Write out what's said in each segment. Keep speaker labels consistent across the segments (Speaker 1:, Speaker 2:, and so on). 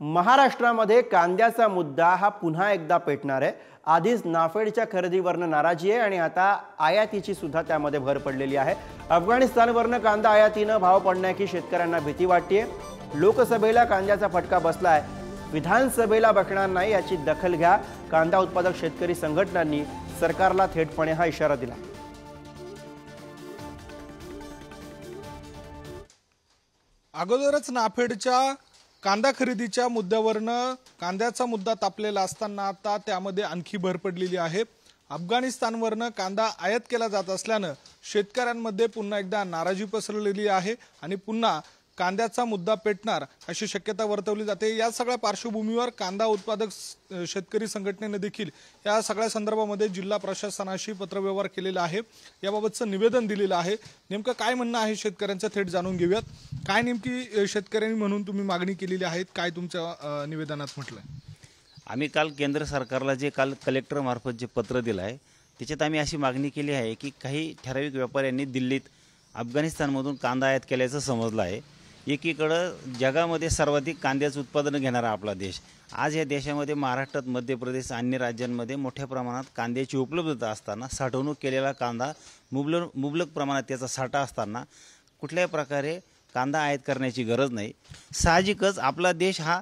Speaker 1: महाराष्ट्रामध्ये कांद्याचा मुद्दा हा पुन्हा एकदा पेटणार आहे। आधीच नाफेडच्या खरेदीवरनं नाराजी आहे आणि आता आयातीची सुद्धा त्यामध्ये भर पडलेली आहे। अफगाणिस्तानवरनं कांदा आयातीनं भाव पडण्याची शेतकऱ्यांना भीती वाटते। लोकसभेला कांद्याचा फटका बसलाय, विधानसभेला बसणार नाही याची दखल घ्या। कांदा उत्पादक शेतकरी संघटनांनी सरकारला थेटपणे हा इशारा दिला।
Speaker 2: अगोदरच नाफेडच्या कांदा खरेदीच्या मुद्द्यावरनं कांद्याचा मुद्दा तापलेला असताना आता त्यामध्ये आणखी भर पडलेली आहे। अफगाणिस्तानवरनं कांदा आयात केला जात असल्यानं शेतकऱ्यांमध्ये पुन्हा एकदा नाराजी पसरलेली आहे आणि पुन्हा कांद्याचा मुद्दा पेटणार अशी शक्यता वर्तवली जाते। या सगळ्या पार्श्वभूमीवर कांदा उत्पादक शेतकरी संघटनेने देखील या सगळ्या संदर्भामध्ये जिल्हा प्रशासनाशी पत्रव्यवहार केलेला आहे, याबाबतचं निवेदन दिलेलं आहे। नेमकं काय म्हणणं आहे शेतकऱ्यांचं थेट जाणून घेऊयात। काय नेमकी शेतकऱ्यांनी म्हणून तुम्ही मागणी केलेली आहे, काय तुमच्या निवेदनात म्हटलंय?
Speaker 3: आम्ही काल केंद्र सरकारला जे काल कलेक्टर मार्फत जे पत्र दिलं आहे त्याच्यात आम्ही अशी मागणी केली आहे की काही ठराविक व्यापाऱ्यांनी दिल्लीत अफगाणिस्तानमधून कांदा आयात केल्याचं समजलं आहे। एकीकडं जगामध्ये सर्वाधिक कांद्याचं उत्पादन घेणारा आपला देश, आज या देशामध्ये महाराष्ट्रात, मध्य प्रदेश, अन्य राज्यांमध्ये मोठ्या प्रमाणात कांद्याची उपलब्धता असताना, साठवणूक केलेला कांदा मुबलक प्रमाणात त्याचा साठा असताना कुठल्याही प्रकारे कांदा आयात करण्याची गरज नाही। साहजिकच आपला देश हा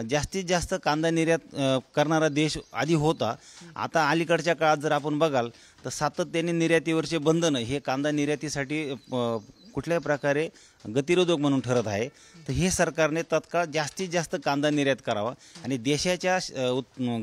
Speaker 3: जास्तीत जास्त कांदा निर्यात करणारा देश आधी होता। आता अलीकडच्या काळात जर आपण बघाल तर सातत्याने निर्यातीवरचे बंधन हे कांदा निर्यातीसाठी कुठल्याही प्रकारे गतिरोधक म्हणून ठरत आहे। तर हे सरकारने तत्काळ जास्तीत जास्त कांदा निर्यात करावा आणि देशाच्या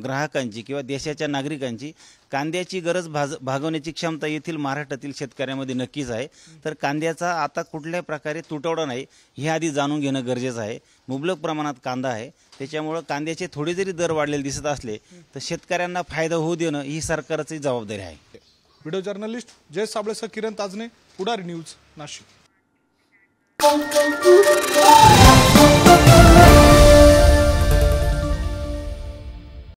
Speaker 3: ग्राहकांची किंवा देशाच्या नागरिकांची कांद्याची गरज भागवण्याची क्षमता येथील महाराष्ट्रातील शेतकऱ्यांमध्ये नक्कीच आहे। तर कांद्याचा आता कुठल्याही प्रकारे तुटवडा नाही हे आधी जाणून घेणं गरजेचं आहे। मुबलक प्रमाणात कांदा आहे, त्याच्यामुळे कांद्याचे थोडे जरी दर वाढलेले दिसत असले तर शेतकऱ्यांना फायदा होऊ देणं ही सरकारची जबाबदारी आहे।
Speaker 2: व्हिडिओ जर्नलिस्ट जय साबळेसह किरण ताजने, पुढारी न्यूज, नाशिक।